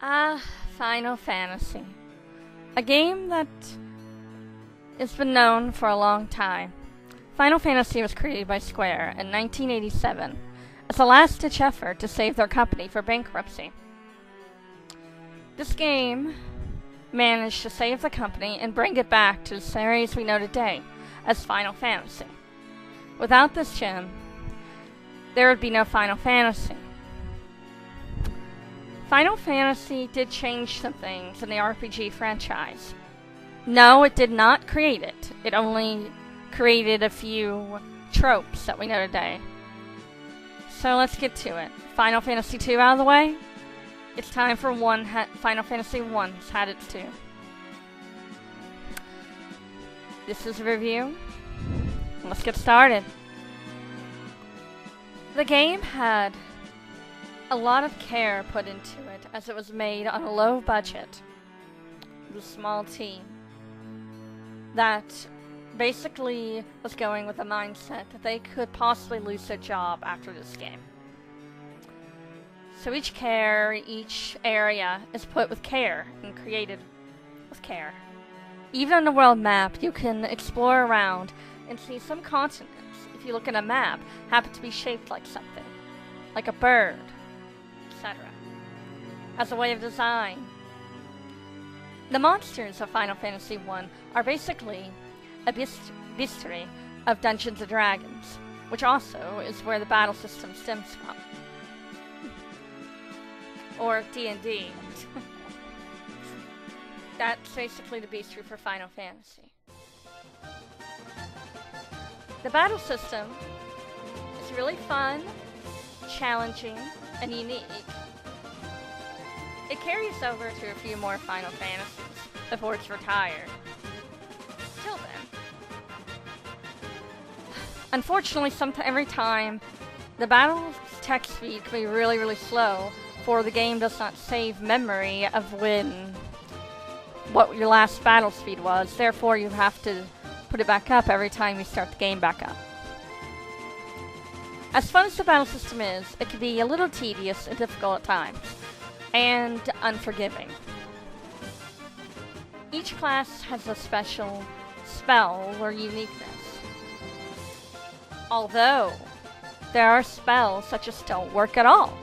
Ah, Final Fantasy. A game that has been known for a long time. Final Fantasy was created by Square in 1987 as a last-ditch effort to save their company from bankruptcy. This game managed to save the company and bring it back to the series we know today as Final Fantasy. Without this gem, there would be no Final Fantasy. Final Fantasy did change some things in the RPG franchise. No, it did not create it. It only created a few tropes that we know today. So let's get to it. Final Fantasy II out of the way. It's time for Final Fantasy I's had its due. This is a review. Let's get started. The game had a lot of care put into it as it was made on a low budget with a small team that basically was going with the mindset that they could possibly lose their job after this game. So each area is put with care and created with care. Even on the world map, you can explore around and see some continents, if you look at a map, happen to be shaped like something, like a bird, etc. As a way of design. The monsters of Final Fantasy I are basically a bestiary of Dungeons & Dragons, which also is where the battle system stems from. Or D&D. That's basically the bestiary for Final Fantasy. The battle system is really fun, challenging, and unique. It carries over to a few more Final Fantasies before it's retired. Till then. Unfortunately, every time, the battle text speed can be really, really slow, for the game does not save memory of what your last battle speed was. Therefore, you have to put it back up every time you start the game back up. As fun as the battle system is, it can be a little tedious and difficult at times, and unforgiving. Each class has a special spell or uniqueness. Although, there are spells that just don't work at all.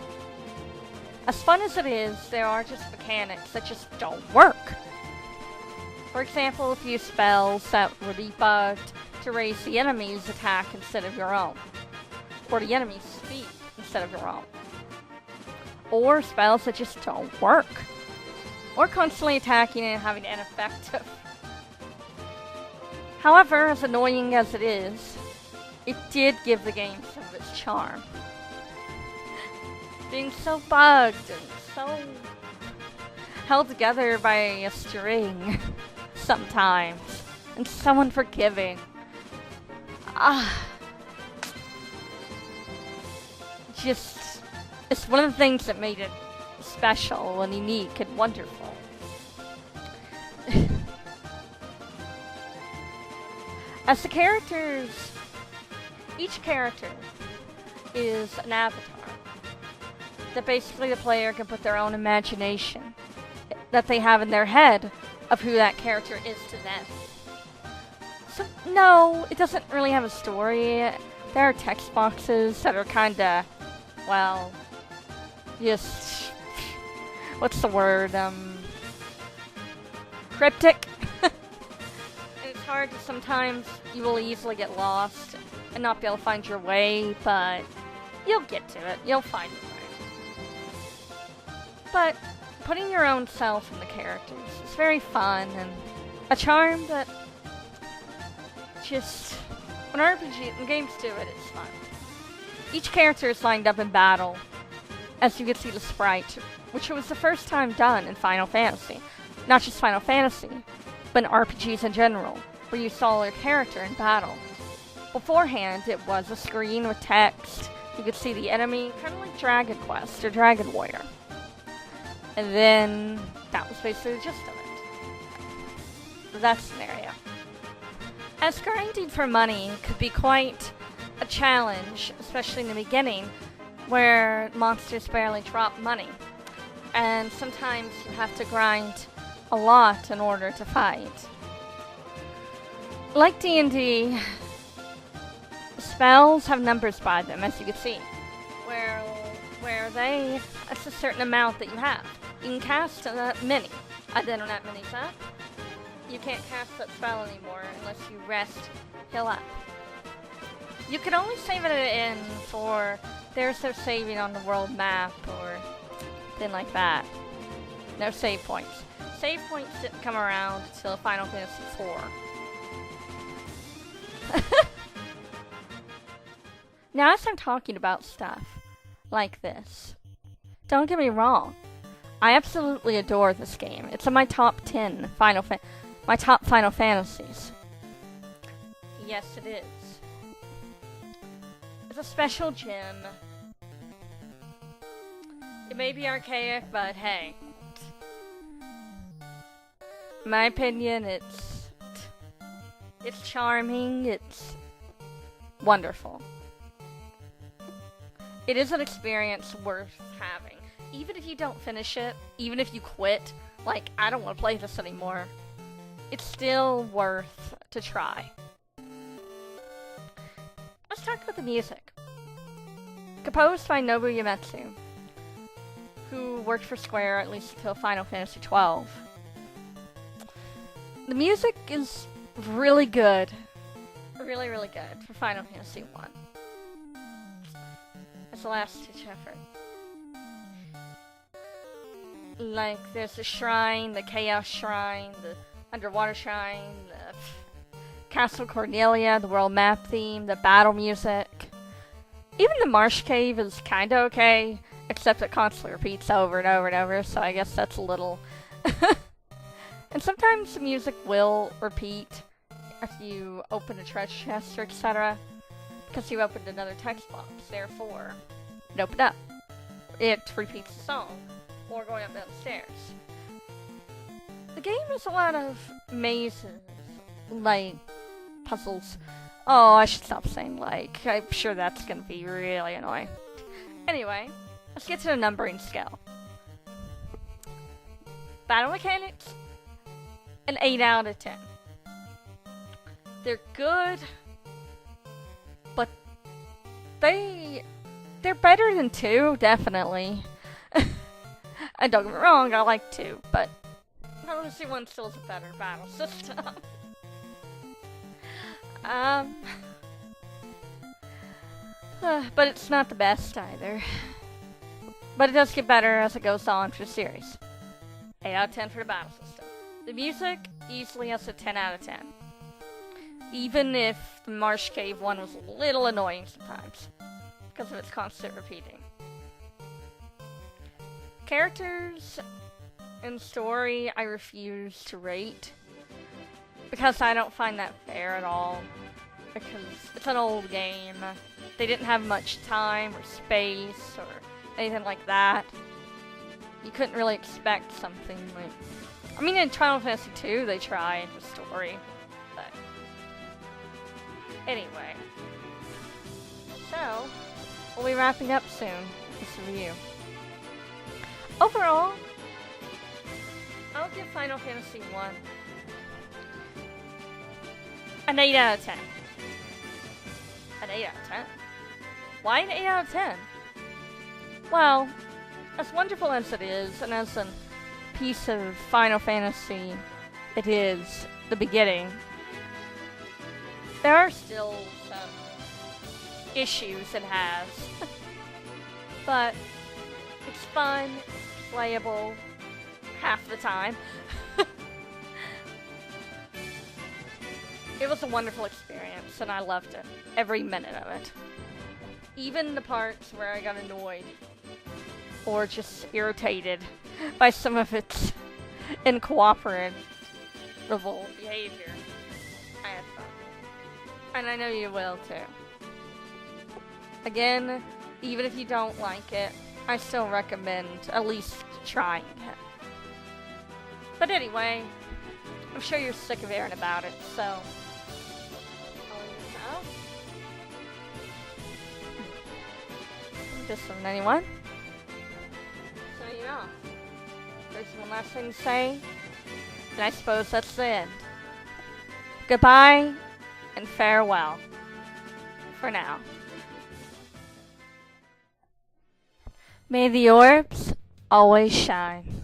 As fun as it is, there are just mechanics that just don't work. For example, a few spells that were debugged to raise the enemy's attack instead of your own. Or the enemy's speed instead of your own. Or spells that just don't work. Or constantly attacking and having an ineffective. However, as annoying as it is, it did give the game some of its charm. Being so bugged and so held together by a string sometimes, and so unforgiving. It's one of the things that made it special and unique and wonderful. As the characters, each character is an avatar that basically the player can put their own imagination that they have in their head of who that character is to them. So, no, it doesn't really have a story. There are text boxes that are kinda, well, just, what's the word, cryptic? And it's hard to sometimes, you will easily get lost and not be able to find your way, but you'll get to it. You'll find your way. But putting your own self in the characters is very fun and a charm that just, when RPG and games do it, it's fun. Each character is lined up in battle, as you can see the sprite, which was the first time done in Final Fantasy. Not just Final Fantasy, but in RPGs in general, where you saw your character in battle. Beforehand, it was a screen with text. You could see the enemy, kind of like Dragon Quest or Dragon Warrior. And then, that was basically the gist of it. For that scenario. As grinding for money could be quite a challenge, especially in the beginning, where monsters barely drop money. and sometimes you have to grind a lot in order to fight. Like D&D, spells have numbers by them, as you can see, where it's a certain amount that you have. You can cast many. I didn't have many, huh? You can't cast that spell anymore unless you rest, heal up. You can only save it in for there's no saving on the world map or thing like that. No save points. Save points didn't come around until Final Fantasy IV. Now as I'm talking about stuff like this, don't get me wrong, I absolutely adore this game. It's in my top 10 my top Final Fantasies. Yes, it is. It's a special gem. It may be archaic, but hey. In my opinion, it's charming, it's wonderful. It is an experience worth having. Even if you don't finish it, even if you quit, like, I don't want to play this anymore, it's still worth to try. Let's talk about the music. Composed by Nobuo Uematsu, who worked for Square at least until Final Fantasy XII. The music is really good. Really, really good for Final Fantasy I. It's the last-ditch effort. Like, there's the shrine, the Chaos Shrine, the Underwater Shrine, the Castle Cornelia, the world map theme, the battle music. Even the Marsh Cave is kinda okay, except it constantly repeats over and over and over, so I guess that's a little... And sometimes the music will repeat if you open a treasure chest or etc. Because you opened another text box, therefore it opened up. It repeats the song, or going up down the stairs. The game has a lot of mazes, like puzzles. Oh, I should stop saying like. I'm sure that's gonna be really annoying. Anyway, let's get to the numbering scale. Battle mechanics, an 8 out of 10. They're good, but they're better than 2, definitely. And don't get me wrong, I like 2, but Final Fantasy 1 still is a better battle system. But it's not the best either. But it does get better as it goes on for the series. 8 out of 10 for the battle system. The music easily has a 10 out of 10. Even if the Marsh Cave one was a little annoying sometimes, because of its constant repeating. Characters and story I refuse to rate, because I don't find that fair at all, because it's an old game. They didn't have much time or space or anything like that. You couldn't really expect something like... I mean, in Final Fantasy II they tried with story, but... Anyway. So, we'll be wrapping up soon with this review. Overall, I'll give Final Fantasy I an 8 out of 10. An 8 out of 10? Why an 8 out of 10? Well, as wonderful as it is, and as a piece of Final Fantasy it is, the beginning, there are still some issues it has. But it's fun, playable, half the time. It was a wonderful experience, and I loved it. Every minute of it. Even the parts where I got annoyed, or just irritated by some of its incooperative behavior. I had fun. And I know you will too. Again, even if you don't like it, I still recommend at least trying it. But anyway, I'm sure you're sick of hearing about it, so I'll leave this out. Just from anyone. Signing off. one last thing to say, and I suppose that's the end. Goodbye and farewell. For now. May the orbs always shine.